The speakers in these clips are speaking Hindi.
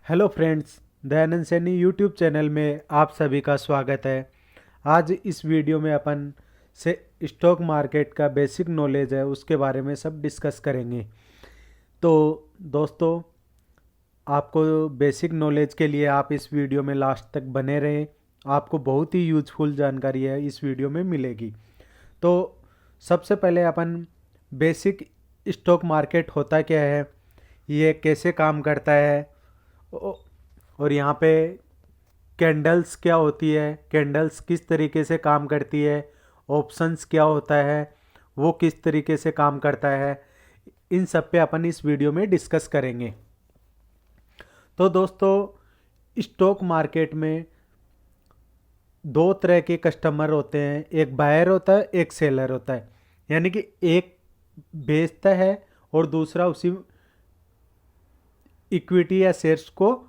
Hello friends, Dayanand Saini YouTube channel में आप सभी का स्वागत है। आज इस वीडियो में अपन से स्टॉक मार्केट का बेसिक नॉलेज है उसके बारे में सब डिस्कस करेंगे। तो दोस्तों, आपको बेसिक नॉलेज के लिए आप इस वीडियो में लास्ट तक बने रहें। आपको बहुत ही यूजफुल जानकारी है इस वीडियो में मिलेगी। तो सबसे पहले अपन बेसिक स्टॉक मार्केट होता क्या है, ये कैसे काम करता है, ओ- और यहाँ पे कैंडल्स क्या होती है, कैंडल्स किस तरीके से काम करती है, ऑप्शंस क्या होता है, वो किस तरीके से काम करता है, इन सब पे अपन इस वीडियो में डिस्कस करेंगे। तो दोस्तों, स्टॉक मार्केट में दो तरह के कस्टमर होते हैं, एक बायर होता है, एक सेलर होता है। यानी कि एक बेचता है और दूसरा उसी इक्विटी या शेयर्स को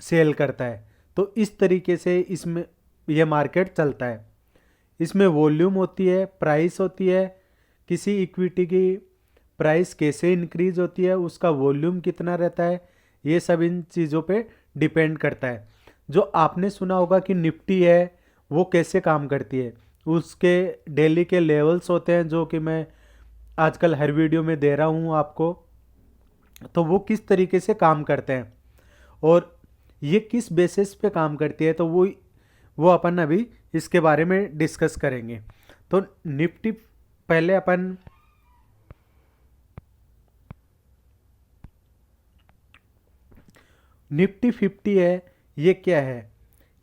सेल करता है। तो इस तरीके से इसमें यह मार्केट चलता है। इसमें वॉल्यूम होती है, प्राइस होती है, किसी इक्विटी की प्राइस कैसे इंक्रीज होती है, उसका वॉल्यूम कितना रहता है, ये सब इन चीज़ों पे डिपेंड करता है। जो आपने सुना होगा कि निफ्टी है, वो कैसे काम करती है, उसके डेली के लेवल्स होते हैं जो कि मैं आजकल हर वीडियो में दे रहा हूँ आपको। तो वो किस तरीके से काम करते हैं और ये किस बेसिस पे काम करती है, तो वो अपन अभी इसके बारे में डिस्कस करेंगे। तो निफ्टी, पहले अपन निफ्टी 50 है, ये क्या है?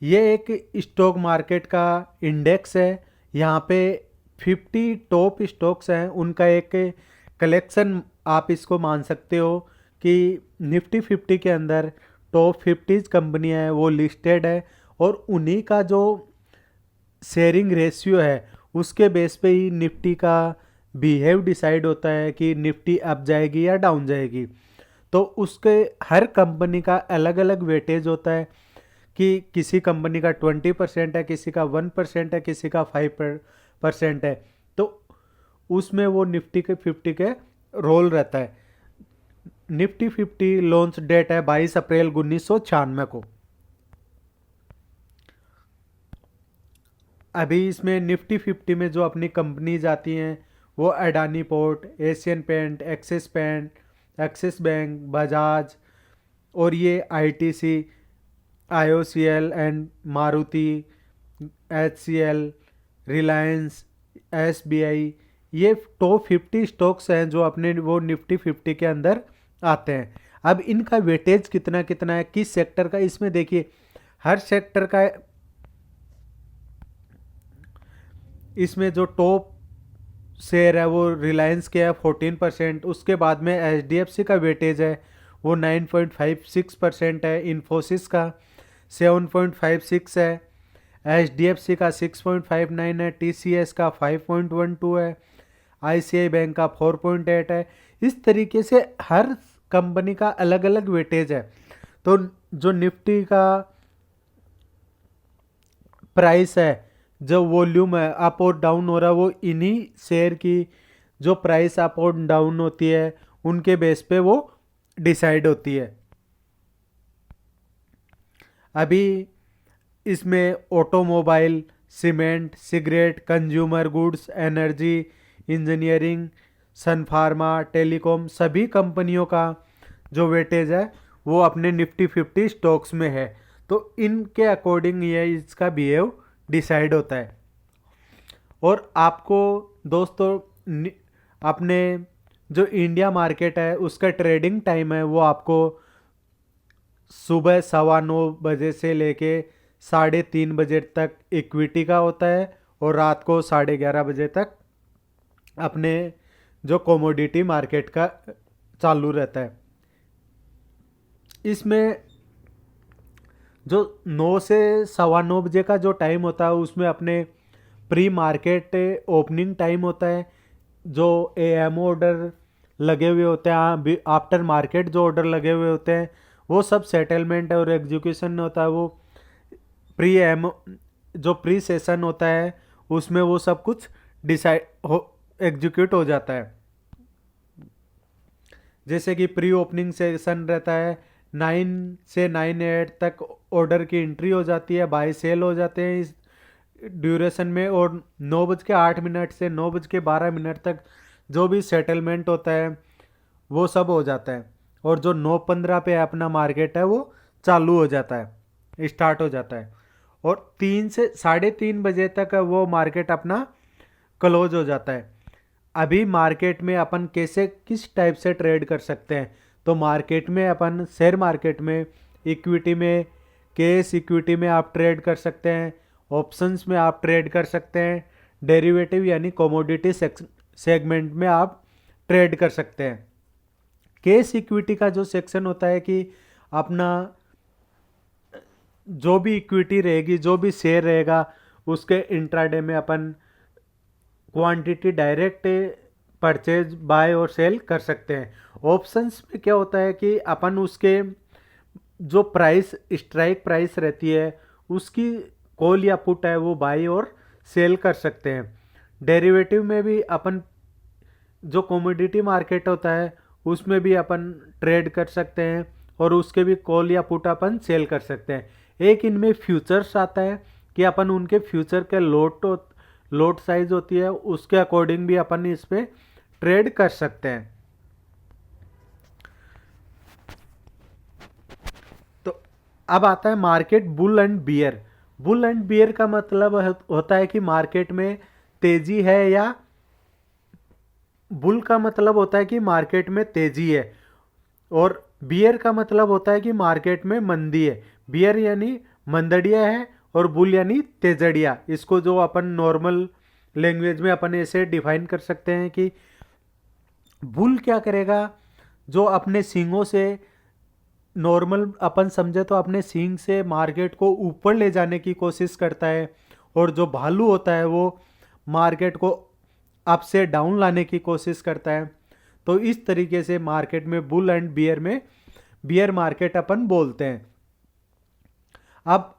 ये एक स्टॉक मार्केट का इंडेक्स है। यहाँ पे 50 टॉप स्टॉक्स हैं, उनका एक कलेक्शन आप इसको मान सकते हो कि निफ्टी 50 के अंदर टॉप 50 कंपनियां हैं, वो लिस्टेड है और उन्हीं का जो शेयरिंग रेशियो है उसके बेस पे ही निफ्टी का बिहेव डिसाइड होता है कि निफ्टी अप जाएगी या डाउन जाएगी। तो उसके हर कंपनी का अलग अलग वेटेज होता है कि किसी कंपनी का 20% है, किसी का 1% है, किसी का 5% है। तो उसमें वो निफ्टी के 50 के रोल रहता है। निफ्टी 50 लॉन्च डेट है 22 अप्रैल 1996 को। अभी इसमें निफ्टी 50 में जो अपनी कंपनीज आती हैं वो Adani port, Asian paint, Axis bank, Bajaj, और ये ITC, IOCL and Maruti, HCL, Reliance, SBI, ये टॉप 50 स्टॉक्स हैं जो अपने वो निफ्टी 50 के अंदर आते हैं। अब इनका वेटेज कितना कितना है, किस सेक्टर का, इसमें देखिए हर सेक्टर का इसमें जो टॉप शेयर है वो रिलायंस के है 14%। उसके बाद में एचडीएफसी का वेटेज है वो 9.56% है, इन्फोसिस का 7.56 है, एचडीएफसी का 6.59 है, टीसीएस का 5.12 है, आईसीआई बैंक का 4.8 है। इस तरीके से हर कंपनी का अलग अलग वेटेज है। तो जो निफ्टी का प्राइस है, जो वॉल्यूम है अप और डाउन हो रहा है, वो इन्हीं शेयर की जो प्राइस अप और डाउन होती है उनके बेस पे वो डिसाइड होती है। अभी इसमें automobile, cement, cigarette, consumer goods, energy, engineering, Sun pharma, telecom, सभी कंपनियों का जो वेटेज है वो अपने निफ्टी 50 स्टॉक्स में है। तो इनके अकॉर्डिंग ये इसका बिहेव डिसाइड होता है। और आपको दोस्तों, अपने जो इंडिया मार्केट है उसका ट्रेडिंग टाइम है वो आपको सुबह 9:15 से लेके 3:30 तक इक्विटी का होता है और रात को 11:30 तक अपने जो कमोडिटी मार्केट का चालू रहता है। इसमें जो 9 से 9:15 का जो टाइम होता है उसमें अपने प्री मार्केट ओपनिंग टाइम होता है। जो एएम ऑर्डर लगे हुए होते हैं, आफ्टर मार्केट जो ऑर्डर लगे हुए होते हैं, वो सब सेटलमेंट और एग्जीक्यूशन होता है। वो प्री एम जो प्री सेशन होता है उसमें वो सब कुछ डिसाइड हो एग्जीक्यूट हो जाता है। जैसे कि प्री ओपनिंग सेशन रहता है, 9 से 9 तक ऑर्डर की एंट्री हो जाती है, बाय सेल हो जाते हैं इस ड्यूरेशन में, और 9:08 से 9:12 तक जो भी सेटलमेंट होता है वो सब हो जाता है। और जो 9:15 पे अपना मार्केट है वो चालू हो जाता है, स्टार्ट हो जाता है, और 3 से 3:30 बजे तक वो मार्केट अपना क्लोज हो जाता है। अभी मार्केट में अपन कैसे किस टाइप से ट्रेड कर सकते हैं, तो मार्केट में अपन शेयर मार्केट में इक्विटी में, कैश इक्विटी में आप ट्रेड कर सकते हैं, ऑप्शंस में आप ट्रेड कर सकते हैं, डेरिवेटिव यानी कमोडिटी सेगमेंट में आप ट्रेड कर सकते हैं। कैश इक्विटी का जो सेक्शन होता है कि अपना जो भी इक्विटी रहेगी, जो भी शेयर रहेगा, उसके इंट्राडे में अपन क्वांटिटी डायरेक्ट परचेज बाय और सेल कर सकते हैं। ऑप्शंस में क्या होता है कि अपन उसके जो प्राइस स्ट्राइक प्राइस रहती है उसकी कॉल या पुट है वो बाय और सेल कर सकते हैं। डेरिवेटिव में भी अपन जो कमोडिटी मार्केट होता है उसमें भी अपन ट्रेड कर सकते हैं और उसके भी कॉल या पुट अपन सेल कर सकते हैं। एक इनमें फ्यूचर्स आता है कि अपन उनके फ्यूचर के लोट साइज होती है उसके अकॉर्डिंग भी अपन इस पे ट्रेड कर सकते हैं। तो अब आता है market bull and bear. Bull and bear का मतलब होता है कि मार्केट में तेजी है, या बुल का मतलब होता है कि मार्केट में तेजी है, और बियर का मतलब होता है कि मार्केट में मंदी है। बियर यानी मंदड़िया है और बुल यानी तेजड़िया। इसको जो अपन नॉर्मल लैंग्वेज में अपन ऐसे डिफाइन कर सकते हैं कि बुल क्या करेगा, जो अपने सींगों से नॉर्मल अपन समझे तो अपने सींग से मार्केट को ऊपर ले जाने की कोशिश करता है, और जो भालू होता है वो मार्केट को अप से डाउन लाने की कोशिश करता है। तो इस तरीके से मार्केट में बुल एंड बियर में बियर मार्केट अपन बोलते हैं। अब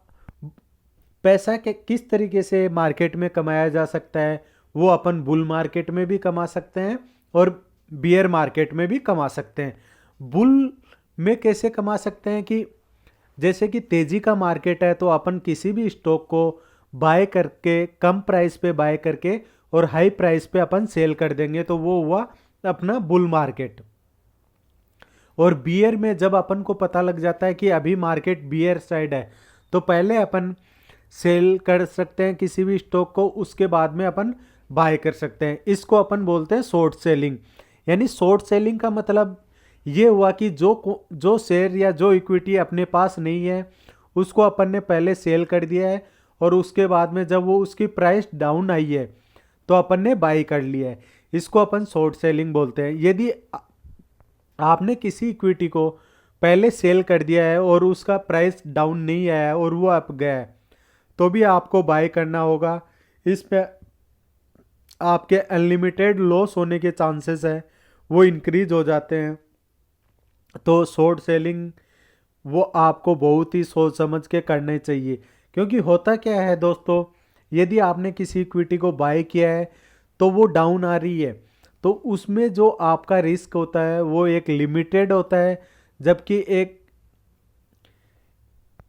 पैसा के किस तरीके से मार्केट में कमाया जा सकता है, वो अपन बुल मार्केट में भी कमा सकते हैं और बियर मार्केट में भी कमा सकते हैं। बुल में कैसे कमा सकते हैं कि जैसे कि तेजी का मार्केट है तो अपन किसी भी स्टॉक को बाय करके कम प्राइस पे बाय करके और हाई प्राइस पे अपन सेल कर देंगे, तो वो हुआ अपना बुल मार्केट। और बियर में जब अपन को पता लग जाता है कि अभी मार्केट बियर साइड है, तो पहले अपन सेल कर सकते हैं किसी भी स्टॉक को, उसके बाद में अपन बाय कर सकते हैं। इसको अपन बोलते हैं शॉर्ट सेलिंग। यानी शॉर्ट सेलिंग का मतलब ये हुआ कि जो शेयर या जो इक्विटी अपने पास नहीं है उसको अपन ने पहले सेल कर दिया है, और उसके बाद में जब वो उसकी प्राइस डाउन आई है तो अपन ने बाई कर लिया है। इसको अपन शॉर्ट सेलिंग बोलते हैं। यदि आपने किसी इक्विटी को पहले सेल कर दिया है और उसका प्राइस डाउन नहीं आया है और वो अप गया है, तो भी आपको बाय करना होगा। इस पे आपके अनलिमिटेड लॉस होने के चांसेस है वो इंक्रीज हो जाते हैं। तो शॉर्ट सेलिंग वो आपको बहुत ही सोच समझ के करने चाहिए, क्योंकि होता क्या है दोस्तों, यदि आपने किसी इक्विटी को बाय किया है तो वो डाउन आ रही है, तो उसमें जो आपका रिस्क होता है वो एक लिमिटेड होता है, जबकि एक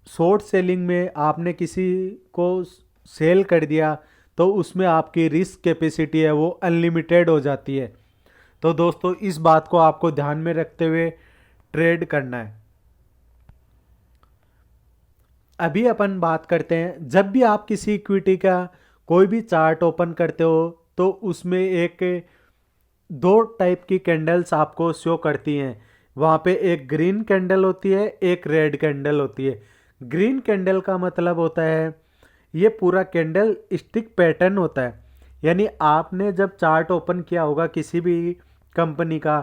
शॉर्ट सेलिंग में आपने किसी को सेल कर दिया तो उसमें आपकी रिस्क कैपेसिटी है वो अनलिमिटेड हो जाती है। तो दोस्तों इस बात को आपको ध्यान में रखते हुए ट्रेड करना है। अभी अपन बात करते हैं, जब भी आप किसी इक्विटी का कोई भी चार्ट ओपन करते हो तो उसमें एक दो टाइप की कैंडल्स आपको शो करती हैं। वहाँ पे एक ग्रीन कैंडल होती है, एक रेड कैंडल होती है। ग्रीन कैंडल का मतलब होता है ये पूरा कैंडल स्टिक पैटर्न होता है। यानी आपने जब चार्ट ओपन किया होगा किसी भी कंपनी का,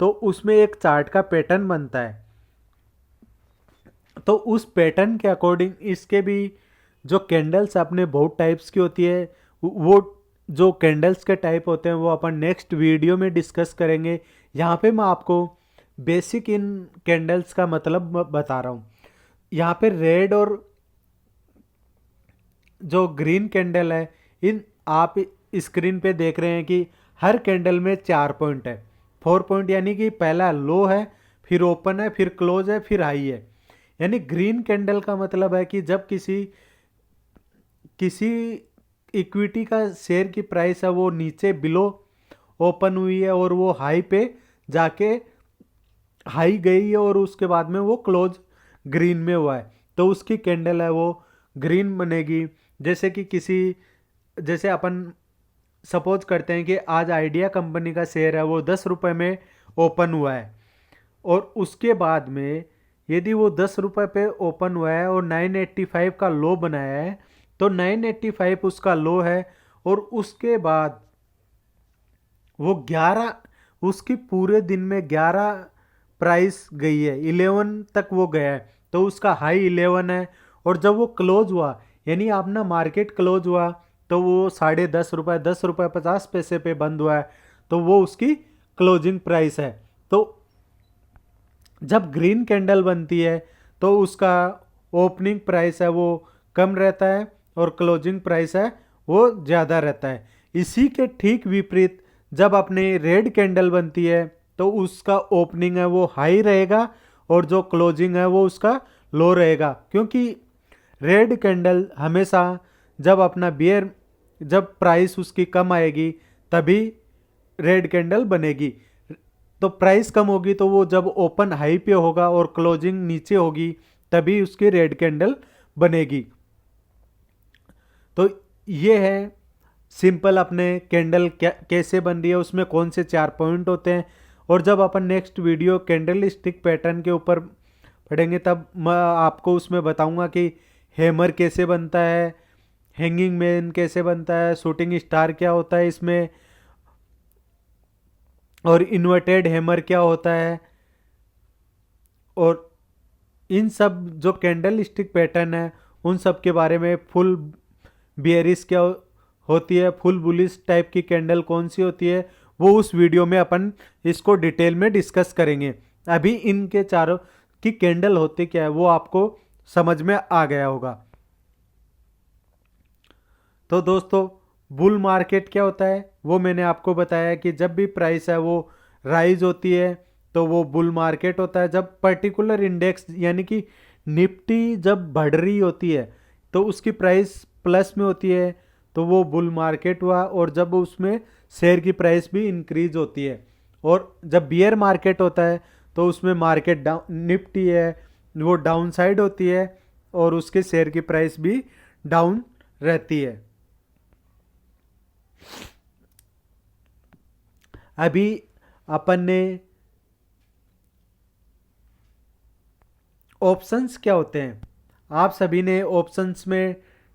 तो उसमें एक चार्ट का पैटर्न बनता है, तो उस पैटर्न के अकॉर्डिंग इसके भी जो कैंडल्स अपने बहुत टाइप्स की होती है, वो जो कैंडल्स के टाइप होते हैं वो अपन नेक्स्ट वीडियो में डिस्कस करेंगे। यहाँ पे मैं आपको बेसिक इन कैंडल्स का मतलब बता रहा हूँ। यहाँ पे रेड और जो ग्रीन कैंडल है, इन आप स्क्रीन पे देख रहे हैं कि हर कैंडल में 4 पॉइंट है। 4 पॉइंट यानी कि पहला लो है, फिर ओपन है, फिर क्लोज है, फिर हाई है। यानी ग्रीन कैंडल का मतलब है कि जब किसी किसी इक्विटी का शेयर की प्राइस है वो नीचे बिलो ओपन हुई है और वो हाई पे जाके हाई गई है और उसके बाद में वो क्लोज ग्रीन में हुआ है, तो उसकी कैंडल है वो ग्रीन बनेगी। जैसे अपन सपोज करते हैं कि आज आइडिया कंपनी का शेयर है वो 10 रुपये में ओपन हुआ है और उसके बाद में यदि वो 10 रुपये पे ओपन हुआ है और 985 का लो बनाया है, तो 985 उसका लो है और उसके बाद वो 11 उसकी पूरे दिन में 11 प्राइस गई है, 11 तक वो गया है, तो उसका हाई 11 है। और जब वो क्लोज हुआ यानी अपना मार्केट क्लोज हुआ तो वो 10.5 रुपये 10 रुपये 50 पैसे पे बंद हुआ है, तो वो उसकी क्लोजिंग प्राइस है। तो जब ग्रीन कैंडल बनती है तो उसका ओपनिंग प्राइस है वो कम रहता है और क्लोजिंग प्राइस है वो ज़्यादा रहता है। इसी के ठीक विपरीत जब अपने रेड कैंडल बनती है तो उसका ओपनिंग है वो हाई रहेगा और जो क्लोजिंग है वो उसका लो रहेगा, क्योंकि रेड कैंडल हमेशा जब प्राइस उसकी कम आएगी तभी रेड कैंडल बनेगी। तो प्राइस कम होगी तो वो जब ओपन हाई पे होगा और क्लोजिंग नीचे होगी तभी उसकी रेड कैंडल बनेगी। तो ये है सिंपल अपने कैंडल कैसे बन रही है, उसमें कौन से 4 पॉइंट होते हैं। और जब अपन next video candle stick pattern के ऊपर पढ़ेंगे तब मैं आपको उसमें बताऊंगा कि हैमर कैसे बनता है, हैंगिंग मैन कैसे बनता है, शूटिंग स्टार क्या होता है इसमें, और इन्वर्टेड हैमर क्या होता है। और इन सब जो कैंडल स्टिक पैटर्न है उन सब के बारे में फुल बियरिश क्या होती है, फुल बुलिश टाइप की कैंडल कौन सी होती है, वो उस वीडियो में अपन इसको डिटेल में डिस्कस करेंगे। अभी इनके चारों की कैंडल होती क्या है वो आपको समझ में आ गया होगा। तो दोस्तों बुल मार्केट क्या होता है वो मैंने आपको बताया कि जब भी प्राइस है वो राइज होती है तो वो बुल मार्केट होता है। जब पर्टिकुलर इंडेक्स यानी कि निफ्टी जब बढ़ रही होती है तो उसकी प्राइस प्लस में होती है तो वो बुल मार्केट हुआ, और जब उसमें शेयर की प्राइस भी इंक्रीज होती है। और जब बियर मार्केट होता है तो उसमें मार्केट डाउन निफ्टी है वो डाउन साइड होती है और उसके शेयर की प्राइस भी डाउन रहती है। अभी अपन ने ऑप्शंस क्या होते हैं, आप सभी ने ऑप्शंस में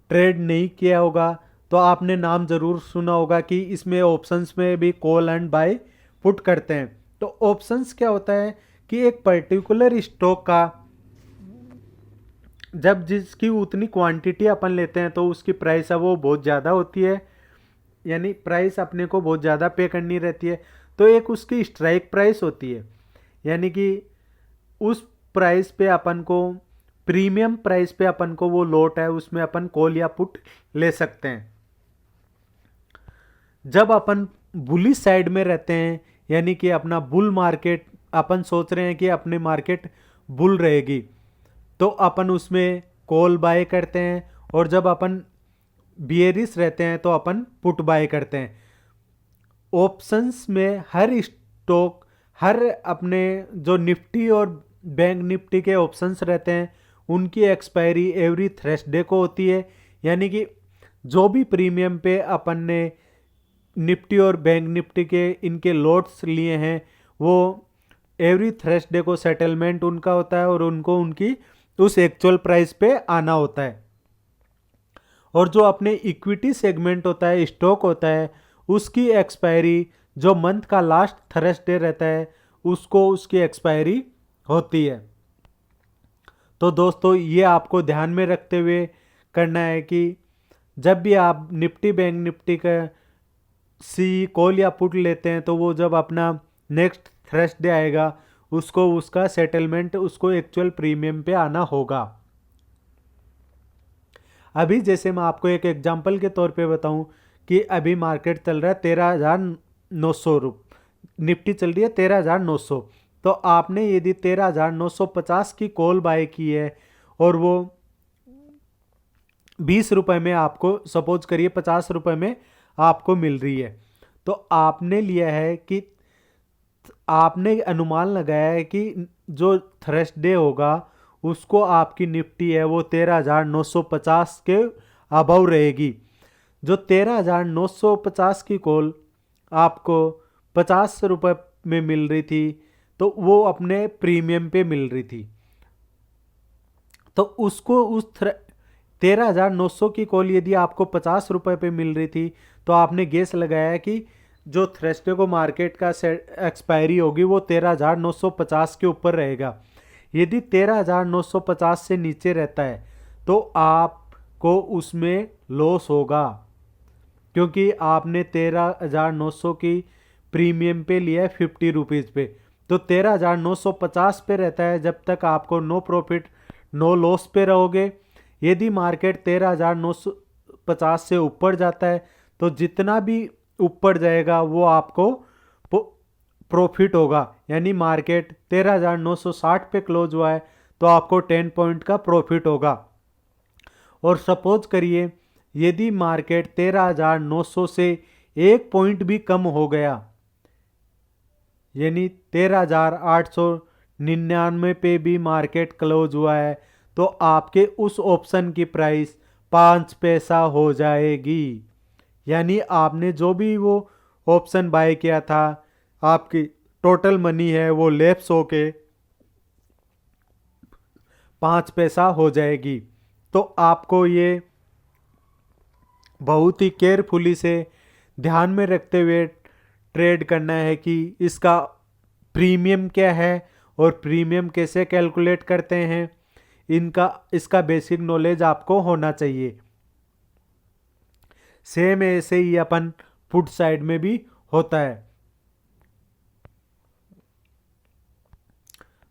ट्रेड नहीं किया होगा तो आपने नाम जरूर सुना होगा कि इसमें ऑप्शंस में भी कॉल एंड बाय पुट करते हैं। तो ऑप्शंस क्या होता है कि एक पर्टिकुलर स्टॉक का जब जिसकी उतनी क्वांटिटी अपन लेते हैं तो उसकी प्राइस है वो बहुत ज़्यादा होती है, यानी प्राइस अपने को बहुत ज़्यादा पे करनी रहती है। तो एक उसकी स्ट्राइक प्राइस होती है, यानी कि उस प्राइस पे अपन को प्रीमियम प्राइस पे अपन को वो लोट है उसमें अपन कॉल या पुट ले सकते हैं। जब अपन बुलिश साइड में रहते हैं यानी कि अपना बुल मार्केट अपन सोच रहे हैं कि अपनी मार्केट बुल रहेगी तो अपन उसमें कॉल बाय करते हैं, और जब अपन बियरिश रहते हैं तो अपन पुट बाय करते हैं। ऑप्शंस में हर स्टॉक हर अपने जो निफ्टी और बैंक निफ्टी के ऑप्शंस रहते हैं उनकी एक्सपायरी एवरी थर्सडे को होती है, यानी कि जो भी प्रीमियम पे अपन ने निफ्टी और बैंक निफ्टी के इनके लॉट्स लिए हैं वो एवरी थर्सडे को सेटलमेंट उनका होता है और उनको उनकी उस एक्चुअल प्राइस पे आना होता है। और जो अपने इक्विटी सेगमेंट होता है स्टॉक होता है उसकी एक्सपायरी जो मंथ का लास्ट थर्सडे रहता है उसको उसकी एक्सपायरी होती है। तो दोस्तों ये आपको ध्यान में रखते हुए करना है कि जब भी आप निफ्टी बैंक निफ्टी का सी कॉल या पुट लेते हैं तो वो जब अपना नेक्स्ट थर्सडे आएगा उसको उसका सेटलमेंट उसको एक्चुअल प्रीमियम पे आना होगा। अभी जैसे मैं आपको एक एग्जांपल के तौर पे बताऊं कि अभी मार्केट चल रहा है 13,900 रुपये, निफ्टी चल रही है 13,900, तो आपने यदि 13,950 की कॉल बाय की है और वो 20 रुपए में आपको, सपोज करिए 50 रुपए में आपको मिल रही है, तो आपने लिया है कि आपने अनुमान लगाया है कि जो थर्सडे होगा उसको आपकी निफ्टी है वो 13,950 के अबव रहेगी। जो 13,950 की कॉल आपको 50 रुपए में मिल रही थी तो वो अपने प्रीमियम पे मिल रही थी, तो उसको उस 13,900 की कॉल यदि आपको 50 रुपए पे मिल रही थी तो आपने गेस लगाया कि जो थर्सडे को मार्केट का एक्सपायरी होगी वो 13,950 के ऊपर रहेगा। यदि 13,950 से नीचे रहता है तो आपको उसमें लॉस होगा, क्योंकि आपने 13,900 की प्रीमियम पे लिया है 50 रुपीज़ पे। तो 13,950 पे रहता है जब तक आपको नो प्रॉफिट नो लॉस पे रहोगे। यदि मार्केट 13,950 से ऊपर जाता है तो जितना भी ऊपर जाएगा वो आपको प्रॉफिट होगा, यानी मार्केट 13,960 पे क्लोज हुआ है तो आपको 10 पॉइंट का प्रॉफिट होगा। और सपोज करिए यदि मार्केट 13,900 से 1 पॉइंट भी कम हो गया, यानी 13,899 पे भी मार्केट क्लोज हुआ है, तो आपके उस ऑप्शन की प्राइस 5 पैसा हो जाएगी। यानी आपने जो भी वो ऑप्शन बाय किया था आपकी टोटल मनी है वो लैप्स होके 5 पैसा हो जाएगी। तो आपको ये बहुत ही केयरफुली से ध्यान में रखते हुए ट्रेड करना है कि इसका प्रीमियम क्या है और प्रीमियम कैसे कैलकुलेट करते हैं, इसका बेसिक नॉलेज आपको होना चाहिए। सेम ऐसे ही अपन पुट साइड में भी होता है।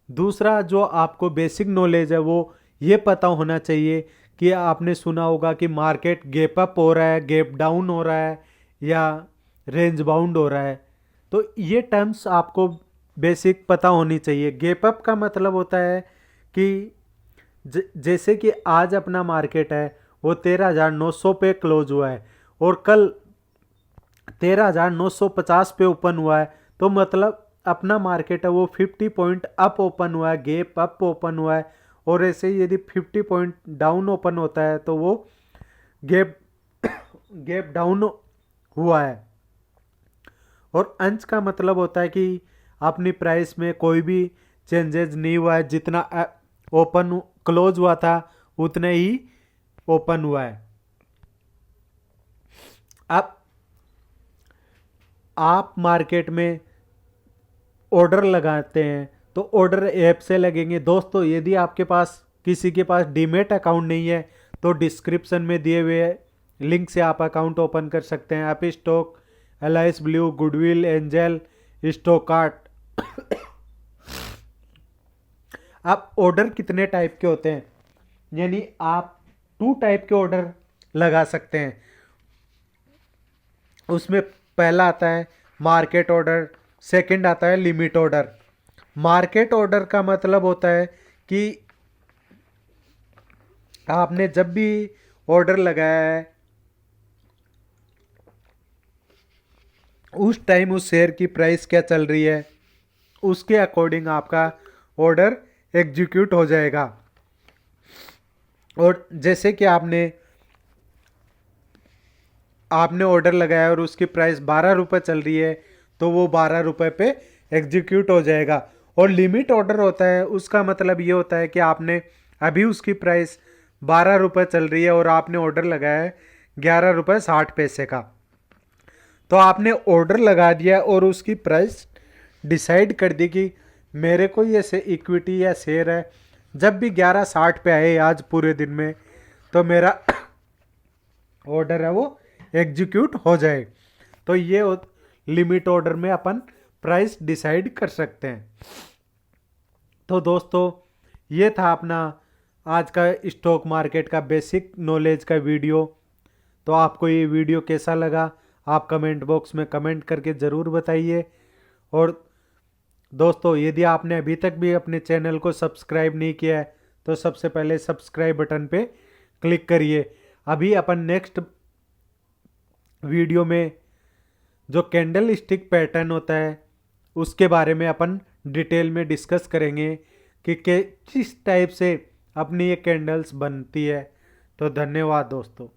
दूसरा जो आपको बेसिक नॉलेज है वो ये पता होना चाहिए कि आपने सुना होगा कि मार्केट गैप अप हो रहा है, गैप डाउन हो रहा है या रेंज बाउंड हो रहा है। तो ये टर्म्स आपको बेसिक पता होनी चाहिए। गैप अप का मतलब होता है कि जैसे कि आज अपना मार्केट है वो 13,900 पे क्लोज हुआ है और कल 13,950 पे ओपन हुआ है, तो मतलब अपना मार्केट है वो 50 पॉइंट अप ओपन हुआ है, गैप अप ओपन हुआ है। और ऐसे ही यदि 50 पॉइंट डाउन ओपन होता है तो वो गैप गैप डाउन हुआ है। और अंश का मतलब होता है कि अपनी प्राइस में कोई भी चेंजेस नहीं हुआ है, जितना ओपन क्लोज हुआ था उतना ही ओपन हुआ है। अब आप मार्केट में ऑर्डर लगाते हैं तो ऑर्डर ऐप से लगेंगे। दोस्तों यदि आपके पास किसी के पास डीमेट अकाउंट नहीं है तो डिस्क्रिप्शन में दिए हुए लिंक से आप अकाउंट ओपन कर सकते हैं। Upstox, Alice Blue, Goodwill, Angel, Stoxkart. आप ऑर्डर कितने टाइप के होते हैं, यानी आप 2 टाइप के ऑर्डर लगा सकते हैं। उसमें पहला आता है मार्केट ऑर्डर, सेकंड आता है लिमिट ऑर्डर। मार्केट ऑर्डर का मतलब होता है कि आपने जब भी ऑर्डर लगाया है उस टाइम उस शेयर की प्राइस क्या चल रही है उसके अकॉर्डिंग आपका ऑर्डर एग्जीक्यूट हो जाएगा। और जैसे कि आपने ऑर्डर लगाया और उसकी प्राइस 12 रुपये चल रही है तो वो 12 रुपये पे एग्जीक्यूट हो जाएगा। और लिमिट ऑर्डर होता है, उसका मतलब ये होता है कि आपने अभी उसकी प्राइस 12 रुपये चल रही है और आपने ऑर्डर लगाया है 11 रुपये 60 पैसे का, तो आपने ऑर्डर लगा दिया और उसकी प्राइस डिसाइड कर दी कि मेरे को ये से इक्विटी या शेयर है जब भी 11.60 पे आए आज पूरे दिन में तो मेरा ऑर्डर है वो एग्जीक्यूट हो जाए। तो ये लिमिट ऑर्डर में अपन प्राइस डिसाइड कर सकते हैं। तो दोस्तों ये था अपना आज का स्टॉक मार्केट का बेसिक नॉलेज का वीडियो। तो आपको ये वीडियो कैसा लगा आप कमेंट बॉक्स में कमेंट करके ज़रूर बताइए। और दोस्तों यदि आपने अभी तक भी अपने चैनल को सब्सक्राइब नहीं किया है तो सबसे पहले सब्सक्राइब बटन पे क्लिक करिए। अभी अपन नेक्स्ट वीडियो में जो कैंडल स्टिक पैटर्न होता है उसके बारे में अपन डिटेल में डिस्कस करेंगे कि किस टाइप से अपनी ये कैंडल्स बनती है। तो धन्यवाद दोस्तों।